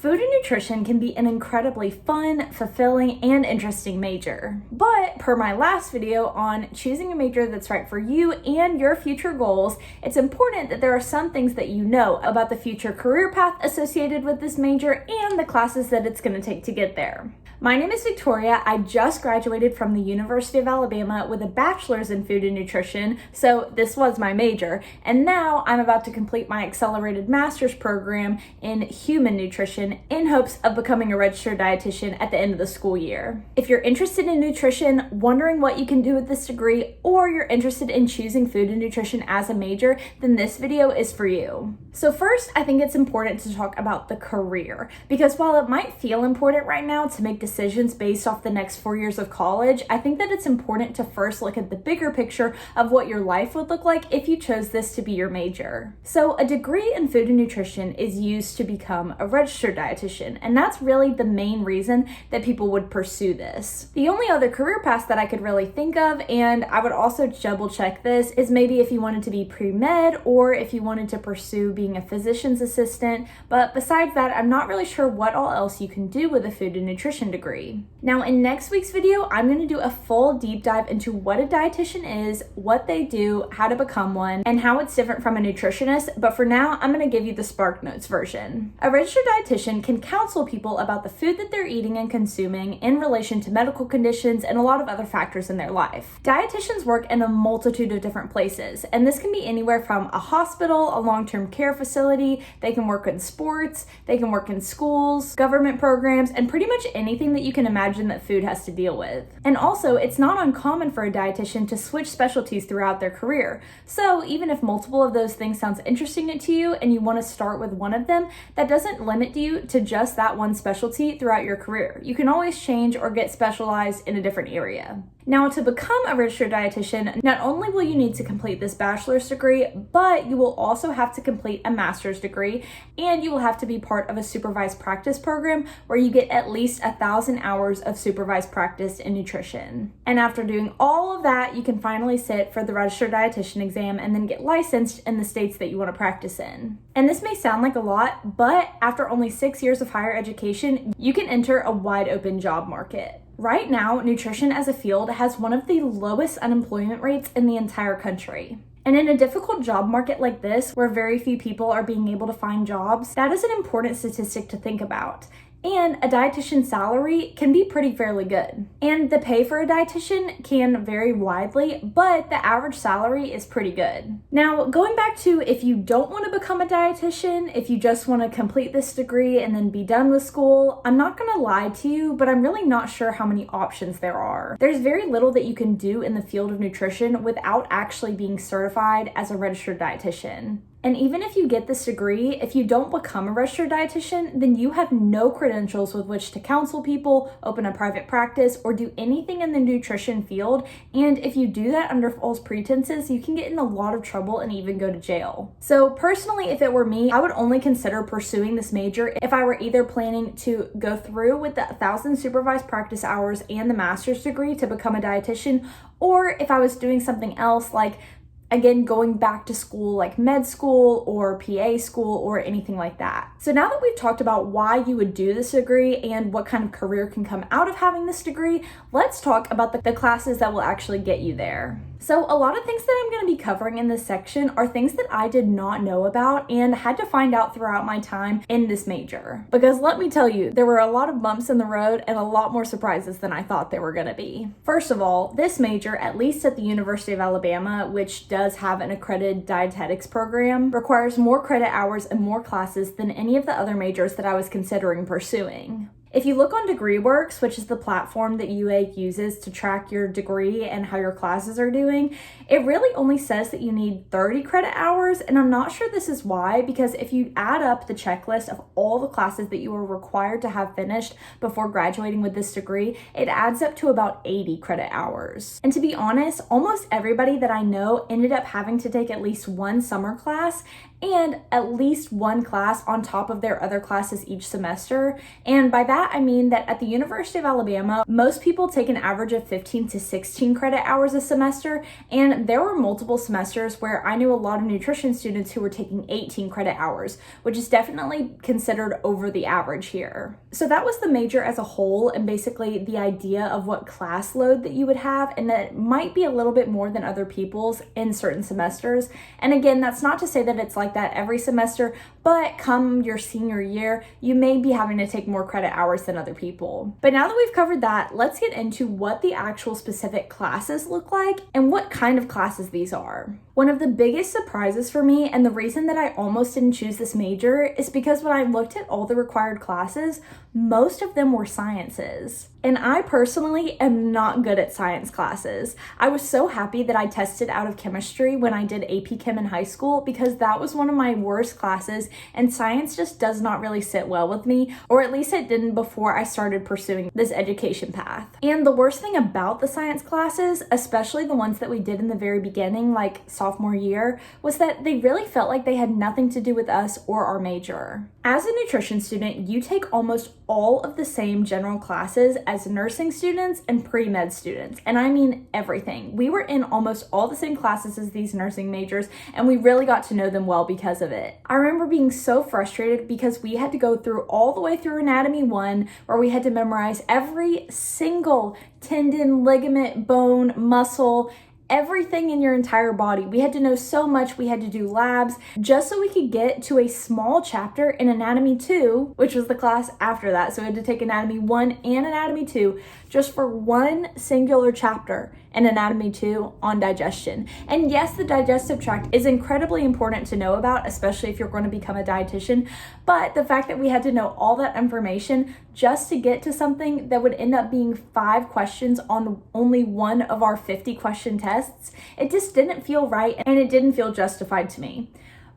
Food and nutrition can be an incredibly fun, fulfilling, and interesting major. But per my last video on choosing a major that's right for you and your future goals, it's important that there are some things that you know about the future career path associated with this major and the classes that it's going to take to get there. My name is Victoria. I just graduated from the University of Alabama with a bachelor's in food and nutrition, so this was my major, and now I'm about to complete my accelerated master's program in human nutrition in hopes of becoming a registered dietitian at the end of the school year. If you're interested in nutrition, wondering what you can do with this degree, or you're interested in choosing food and nutrition as a major, then this video is for you. So first, I think it's important to talk about the career, because while it might feel important right now to make decisions based off the next 4 years of college, I think that it's important to first look at the bigger picture of what your life would look like if you chose this to be your major. So a degree in food and nutrition is used to become a registered dietitian, and that's really the main reason that people would pursue this. The only other career paths that I could really think of, and I would also double check this, is maybe if you wanted to be pre-med or if you wanted to pursue being a physician's assistant, but besides that, I'm not really sure what all else you can do with a food and nutrition degree. Now in next week's video, I'm going to do a full deep dive into what a dietitian is, what they do, how to become one, and how it's different from a nutritionist, but for now, I'm going to give you the Spark Notes version. A registered dietitian can counsel people about the food that they're eating and consuming in relation to medical conditions and a lot of other factors in their life. Dietitians work in a multitude of different places, and this can be anywhere from a hospital, a long-term care facility, they can work in sports, they can work in schools, government programs, and pretty much anything that you can imagine that food has to deal with. And also, it's not uncommon for a dietitian to switch specialties throughout their career. So even if multiple of those things sounds interesting to you and you want to start with one of them, that doesn't limit you to just that one specialty throughout your career. You can always change or get specialized in a different area. Now, to become a registered dietitian, not only will you need to complete this bachelor's degree, but you will also have to complete a master's degree, and you will have to be part of a supervised practice program where you get at least 1,000 hours of supervised practice in nutrition. And after doing all of that, you can finally sit for the registered dietitian exam and then get licensed in the states that you want to practice in. And this may sound like a lot, but after only 6 years of higher education, you can enter a wide open job market. Right now, nutrition as a field has one of the lowest unemployment rates in the entire country. And in a difficult job market like this, where very few people are being able to find jobs, that is an important statistic to think about. And a dietitian salary can be pretty fairly good. And the pay for a dietitian can vary widely, but the average salary is pretty good. Now, going back to if you don't want to become a dietitian, if you just want to complete this degree and then be done with school, I'm not going to lie to you, but I'm really not sure how many options there are. There's very little that you can do in the field of nutrition without actually being certified as a registered dietitian. And even if you get this degree, if you don't become a registered dietitian, then you have no credentials with which to counsel people, open a private practice, or do anything in the nutrition field. And if you do that under false pretenses, you can get in a lot of trouble and even go to jail. So personally, if it were me, I would only consider pursuing this major if I were either planning to go through with the 1,000 supervised practice hours and the master's degree to become a dietitian, or if I was doing something else like again, going back to school like med school or PA school or anything like that. So now that we've talked about why you would do this degree and what kind of career can come out of having this degree, let's talk about the classes that will actually get you there. So a lot of things that I'm going to be covering in this section are things that I did not know about and had to find out throughout my time in this major. Because let me tell you, there were a lot of bumps in the road and a lot more surprises than I thought there were going to be. First of all, this major, at least at the University of Alabama, which does have an accredited dietetics program, requires more credit hours and more classes than any of the other majors that I was considering pursuing. If you look on DegreeWorks, which is the platform that UA uses to track your degree and how your classes are doing, it really only says that you need 30 credit hours, and I'm not sure this is why, because if you add up the checklist of all the classes that you are required to have finished before graduating with this degree, it adds up to about 80 credit hours. And to be honest, almost everybody that I know ended up having to take at least one summer class, and at least one class on top of their other classes each semester. And by that, I mean that at the University of Alabama, most people take an average of 15 to 16 credit hours a semester, and there were multiple semesters where I knew a lot of nutrition students who were taking 18 credit hours, which is definitely considered over the average here. So that was the major as a whole, and basically the idea of what class load that you would have, and that it might be a little bit more than other people's in certain semesters. And again, that's not to say that it's like that every semester, but come your senior year, you may be having to take more credit hours than other people. But now that we've covered that, let's get into what the actual specific classes look like and what kind of classes these are. One of the biggest surprises for me, and the reason that I almost didn't choose this major, is because when I looked at all the required classes, most of them were sciences. And I personally am not good at science classes. I was so happy that I tested out of chemistry when I did AP Chem in high school, because that was one of my worst classes, and science just does not really sit well with me, or at least it didn't before I started pursuing this education path. And the worst thing about the science classes, especially the ones that we did in the very beginning, like sophomore year, was that they really felt like they had nothing to do with us or our major. As a nutrition student, you take almost all of the same general classes as nursing students and pre-med students, and I mean everything. We were in almost all the same classes as these nursing majors, and we really got to know them well because of it. I remember being so frustrated because we had to go through all the way through Anatomy 1, where we had to memorize every single tendon, ligament, bone, muscle, everything in your entire body. We had to know so much. We had to do labs just so we could get to a small chapter in Anatomy 2, which was the class after that. So we had to take Anatomy 1 and Anatomy 2 just for one singular chapter in Anatomy 2 on digestion. And yes, the digestive tract is incredibly important to know about, especially if you're going to become a dietitian. But the fact that we had to know all that information just to get to something that would end up being 5 questions on only one of our 50 question tests, it just didn't feel right, and it didn't feel justified to me.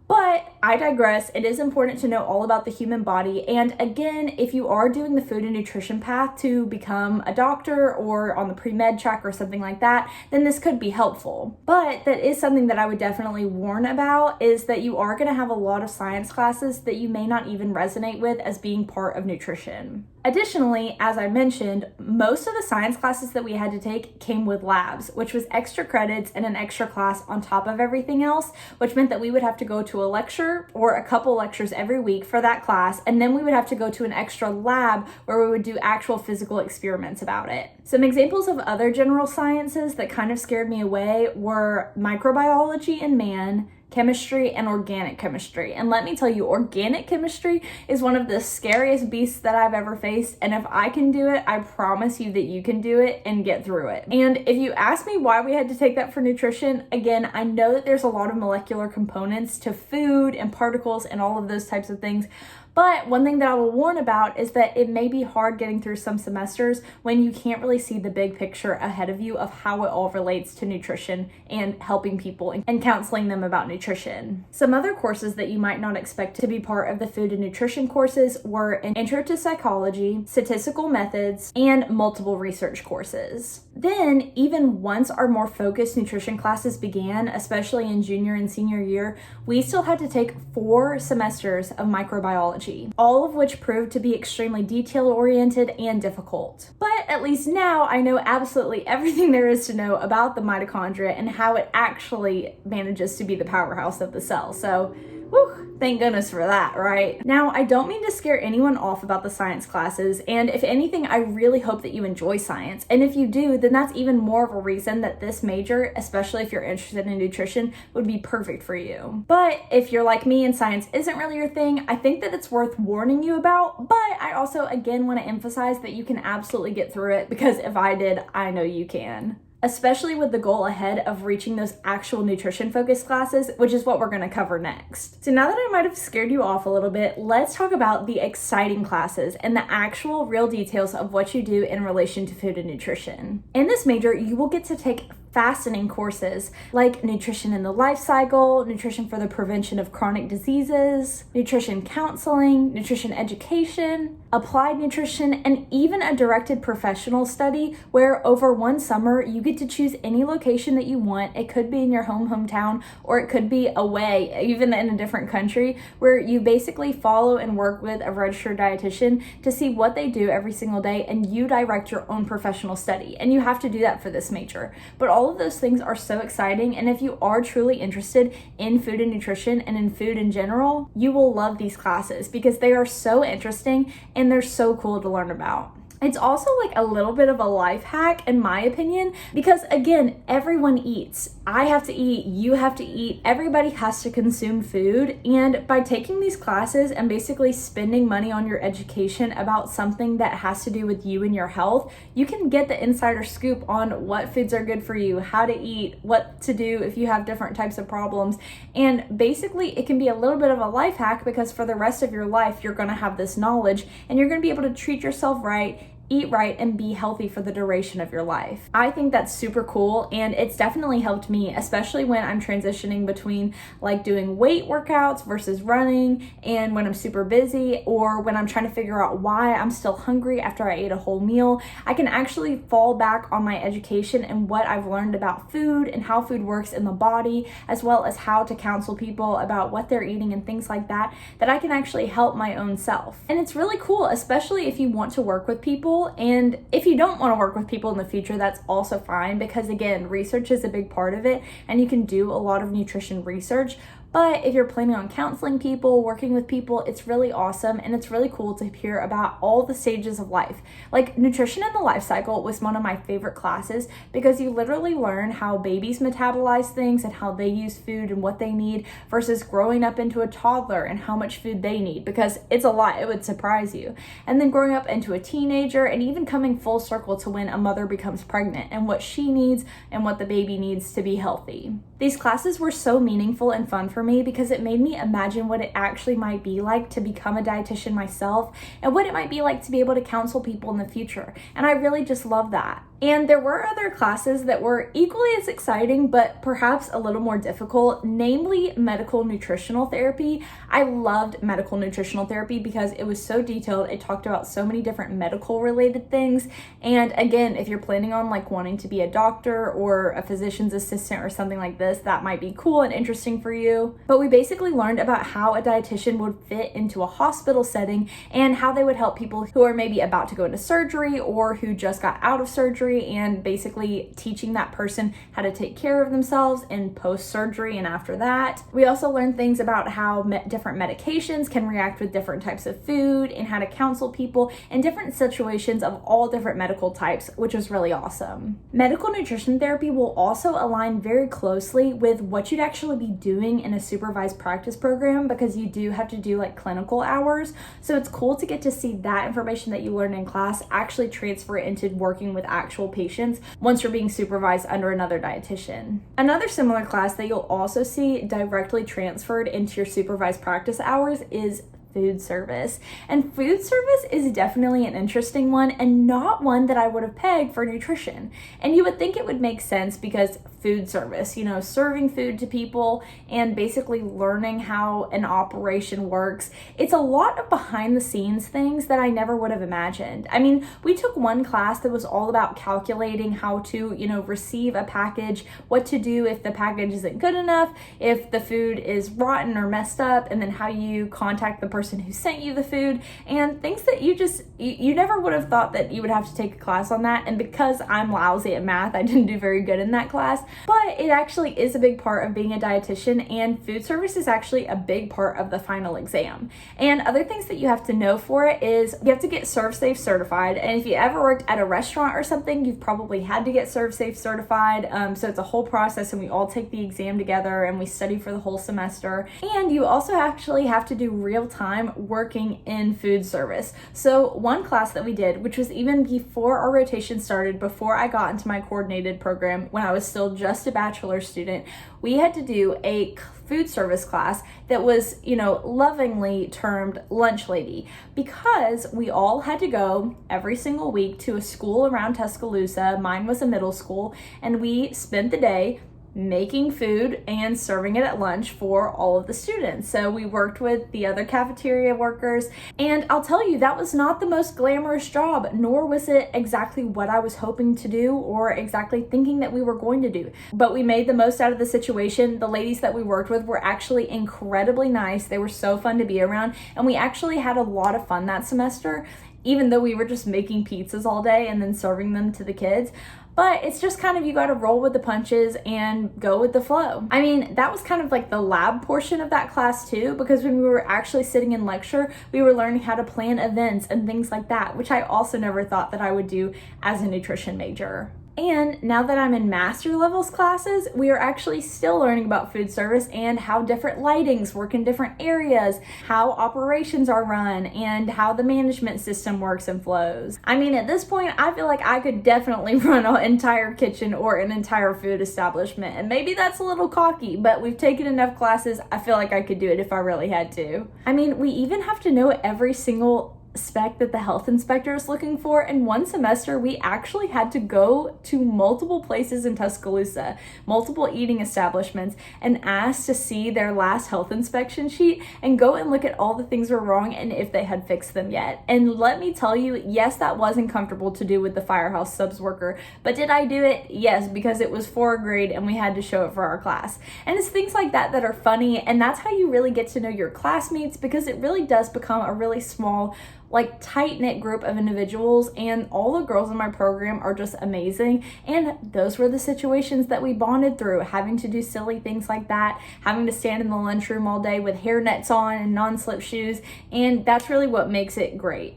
But I digress. It is important to know all about the human body. And again, if you are doing the food and nutrition path to become a doctor or on the pre-med track or something like that, then this could be helpful. But that is something that I would definitely warn about, is that you are going to have a lot of science classes that you may not even resonate with as being part of nutrition. Additionally, as I mentioned, most of the science classes that we had to take came with labs, which was extra credits and an extra class on top of everything else, which meant that we would have to go to a lecture or a couple lectures every week for that class, and then we would have to go to an extra lab where we would do actual physical experiments about it. Some examples of other general sciences that kind of scared me away were microbiology in man, chemistry, and organic chemistry. And let me tell you, organic chemistry is one of the scariest beasts that I've ever faced. And if I can do it, I promise you that you can do it and get through it. And if you ask me why we had to take that for nutrition, again, I know that there's a lot of molecular components to food and particles and all of those types of things. But one thing that I will warn about is that it may be hard getting through some semesters when you can't really see the big picture ahead of you of how it all relates to nutrition and helping people and counseling them about nutrition. Some other courses that you might not expect to be part of the food and nutrition courses were an Intro to Psychology, Statistical Methods, and multiple research courses. Then, even once our more focused nutrition classes began, especially in junior and senior year, we still had to take 4 semesters of microbiology, all of which proved to be extremely detail-oriented and difficult. But at least now I know absolutely everything there is to know about the mitochondria and how it actually manages to be the powerhouse of the cell. So, whew, thank goodness for that, right? Now, I don't mean to scare anyone off about the science classes, and if anything, I really hope that you enjoy science. And if you do, then that's even more of a reason that this major, especially if you're interested in nutrition, would be perfect for you. But if you're like me and science isn't really your thing, I think that it's worth warning you about. But I also, again, want to emphasize that you can absolutely get through it, because if I did, I know you can. Especially with the goal ahead of reaching those actual nutrition-focused classes, which is what we're going to cover next. So now that I might have scared you off a little bit, let's talk about the exciting classes and the actual real details of what you do in relation to food and nutrition. In this major, you will get to take fascinating courses like nutrition in the life cycle, nutrition for the prevention of chronic diseases, nutrition counseling, nutrition education, applied nutrition, and even a directed professional study where over one summer you get to choose any location that you want. It could be in your hometown, or it could be away, even in a different country, where you basically follow and work with a registered dietitian to see what they do every single day, and you direct your own professional study. And you have to do that for this major. But all of those things are so exciting, and if you are truly interested in food and nutrition and in food in general, you will love these classes because they are so interesting and they're so cool to learn about. It's also like a little bit of a life hack in my opinion, because again, everyone eats. I have to eat, you have to eat, everybody has to consume food. And by taking these classes and basically spending money on your education about something that has to do with you and your health, you can get the insider scoop on what foods are good for you, how to eat, what to do if you have different types of problems. And basically it can be a little bit of a life hack because for the rest of your life, you're gonna have this knowledge and you're gonna be able to treat yourself right, eat right, and be healthy for the duration of your life. I think that's super cool, and it's definitely helped me, especially when I'm transitioning between like doing weight workouts versus running, and when I'm super busy, or when I'm trying to figure out why I'm still hungry after I ate a whole meal. I can actually fall back on my education and what I've learned about food and how food works in the body, as well as how to counsel people about what they're eating and things like that, that I can actually help my own self. And it's really cool, especially if you want to work with people. And if you don't want to work with people in the future, that's also fine, because again, research is a big part of it and you can do a lot of nutrition research. But if you're planning on counseling people, working with people, it's really awesome, and it's really cool to hear about all the stages of life. Like nutrition in the life cycle was one of my favorite classes because you literally learn how babies metabolize things and how they use food and what they need versus growing up into a toddler and how much food they need, because it's a lot, it would surprise you. And then growing up into a teenager, and even coming full circle to when a mother becomes pregnant and what she needs and what the baby needs to be healthy. These classes were so meaningful and fun for me because it made me imagine what it actually might be like to become a dietitian myself and what it might be like to be able to counsel people in the future. And I really just love that. And there were other classes that were equally as exciting, but perhaps a little more difficult, namely medical nutritional therapy. I loved medical nutritional therapy because it was so detailed. It talked about so many different medical related things. And again, if you're planning on like wanting to be a doctor or a physician's assistant or something like this, that might be cool and interesting for you. But we basically learned about how a dietitian would fit into a hospital setting and how they would help people who are maybe about to go into surgery or who just got out of surgery, and basically teaching that person how to take care of themselves in post-surgery and after that. We also learned things about how different medications can react with different types of food and how to counsel people in different situations of all different medical types, which was really awesome. Medical nutrition therapy will also align very closely with what you'd actually be doing in a supervised practice program, because you do have to do like clinical hours. So it's cool to get to see that information that you learn in class actually transfer into working with actual patients once you're being supervised under another dietitian. Another similar class that you'll also see directly transferred into your supervised practice hours is food service. And food service is definitely an interesting one, and not one that I would have pegged for nutrition. And you would think it would make sense because food service, you know, serving food to people and basically learning how an operation works. It's a lot of behind the scenes things that I never would have imagined. I mean, we took one class that was all about calculating how to, you know, receive a package, what to do if the package isn't good enough, if the food is rotten or messed up, and then how you contact the person who sent you the food, and things that you never would have thought that you would have to take a class on that. And because I'm lousy at math, I didn't do very good in that class, but it actually is a big part of being a dietitian, and food service is actually a big part of the final exam. And other things that you have to know for it is you have to get ServSafe certified, and if you ever worked at a restaurant or something, you've probably had to get ServSafe certified. So it's a whole process, and we all take the exam together and we study for the whole semester. And you also actually have to do real-time time working in food service. So one class that we did, which was even before our rotation started, before I got into my coordinated program, when I was still just a bachelor student, we had to do a food service class that was, lovingly termed lunch lady, because we all had to go every single week to a school around Tuscaloosa. Mine was a middle school, and we spent the day making food and serving it at lunch for all of the students. So we worked with the other cafeteria workers, and I'll tell you, that was not the most glamorous job, nor was it exactly what I was hoping to do or exactly thinking that we were going to do. But we made the most out of the situation. The ladies that we worked with were actually incredibly nice. They were so fun to be around, and we actually had a lot of fun that semester, even though we were just making pizzas all day and then serving them to the kids. But it's just kind of, you got to roll with the punches and go with the flow. I mean, that was kind of like the lab portion of that class too, because when we were actually sitting in lecture, we were learning how to plan events and things like that, which I also never thought that I would do as a nutrition major. And now that I'm in master levels classes, we are actually still learning about food service and how different lightings work in different areas, how operations are run, and how the management system works and flows. I mean, at this point, I feel like I could definitely run an entire kitchen or an entire food establishment. And maybe that's a little cocky, but we've taken enough classes, I feel like I could do it if I really had to. I mean, we even have to know every single spec that the health inspector is looking for. And one semester we actually had to go to multiple places in Tuscaloosa, multiple eating establishments, and ask to see their last health inspection sheet and go and look at all the things were wrong and if they had fixed them yet. And let me tell you, yes, that was uncomfortable to do with the firehouse subs worker, but did I do it? Yes, because it was for a grade and we had to show it for our class. And it's things like that that are funny, and that's how you really get to know your classmates, because it really does become a really small, like, tight-knit group of individuals, and all the girls in my program are just amazing. And those were the situations that we bonded through, having to do silly things like that, having to stand in the lunchroom all day with hair nets on and non-slip shoes, and that's really what makes it great,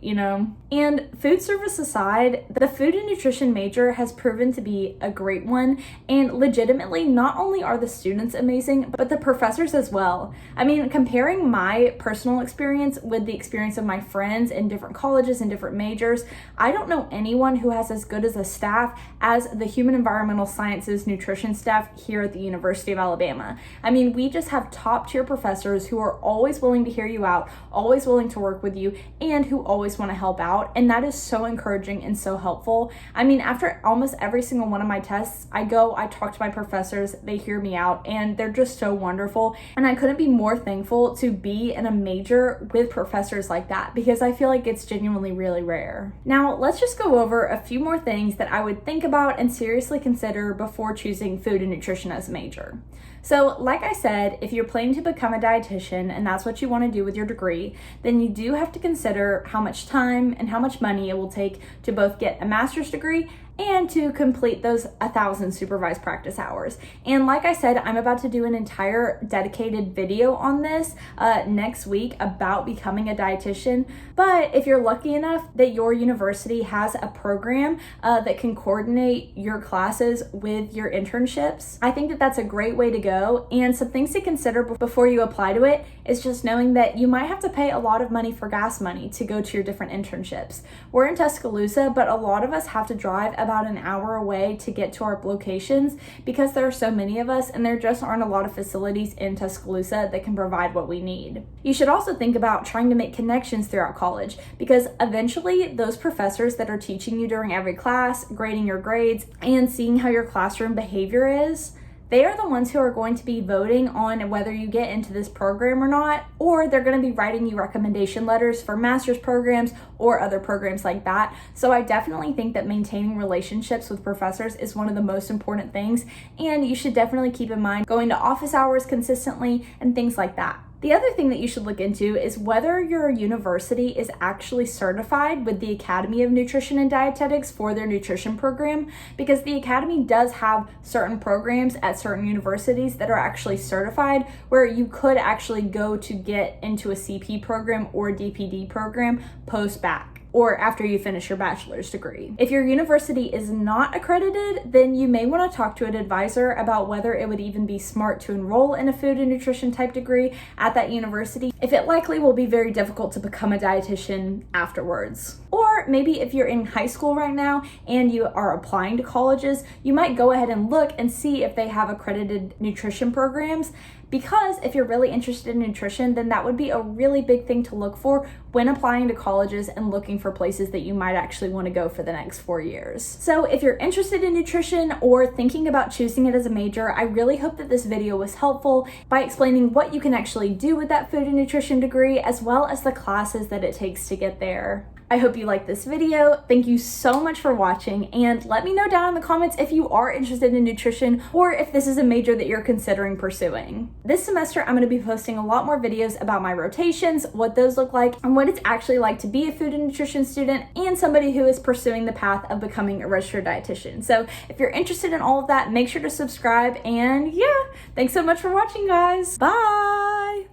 And food service aside, the food and nutrition major has proven to be a great one, and legitimately, not only are the students amazing, but the professors as well. I mean, comparing my personal experience with the experience of my friends in different colleges and different majors, I don't know anyone who has as good as a staff as the Human Environmental Sciences nutrition staff here at the University of Alabama. I mean, we just have top tier professors who are always willing to hear you out, always willing to work with you, and who always want to help out. And that is so encouraging and so helpful. I mean, after almost every single one of my tests, I talk to my professors, they hear me out, and they're just so wonderful. And I couldn't be more thankful to be in a major with professors like that, because I feel like it's genuinely really rare. Now, let's just go over a few more things that I would think about and seriously consider before choosing food and nutrition as a major. So, like I said, if you're planning to become a dietitian and that's what you want to do with your degree, then you do have to consider how much time and how much money it will take to both get a master's degree and to complete those 1,000 supervised practice hours. And like I said, I'm about to do an entire dedicated video on this next week about becoming a dietitian. But if you're lucky enough that your university has a program that can coordinate your classes with your internships, I think that that's a great way to go. And some things to consider before you apply to it is just knowing that you might have to pay a lot of money for gas money to go to your different internships. We're in Tuscaloosa, but a lot of us have to drive about an hour away to get to our locations because there are so many of us and there just aren't a lot of facilities in Tuscaloosa that can provide what we need. You should also think about trying to make connections throughout college, because eventually those professors that are teaching you during every class, grading your grades, and seeing how your classroom behavior is, they are the ones who are going to be voting on whether you get into this program or not, or they're going to be writing you recommendation letters for master's programs or other programs like that. So I definitely think that maintaining relationships with professors is one of the most important things, and you should definitely keep in mind going to office hours consistently and things like that. The other thing that you should look into is whether your university is actually certified with the Academy of Nutrition and Dietetics for their nutrition program, because the Academy does have certain programs at certain universities that are actually certified where you could actually go to get into a CP program or DPD program post-bac. or after you finish your bachelor's degree. If your university is not accredited, then you may want to talk to an advisor about whether it would even be smart to enroll in a food and nutrition type degree at that university, if it likely will be very difficult to become a dietitian afterwards. Or maybe if you're in high school right now and you are applying to colleges, you might go ahead and look and see if they have accredited nutrition programs, because if you're really interested in nutrition, then that would be a really big thing to look for when applying to colleges and looking for places that you might actually want to go for the next 4 years. So if you're interested in nutrition or thinking about choosing it as a major, I really hope that this video was helpful by explaining what you can actually do with that food and nutrition degree, as well as the classes that it takes to get there. I hope you liked this video. Thank you so much for watching, and let me know down in the comments if you are interested in nutrition or if this is a major that you're considering pursuing. This semester, I'm going to be posting a lot more videos about my rotations, what those look like, and what it's actually like to be a food and nutrition student and somebody who is pursuing the path of becoming a registered dietitian. So if you're interested in all of that, make sure to subscribe, and yeah, thanks so much for watching, guys. Bye!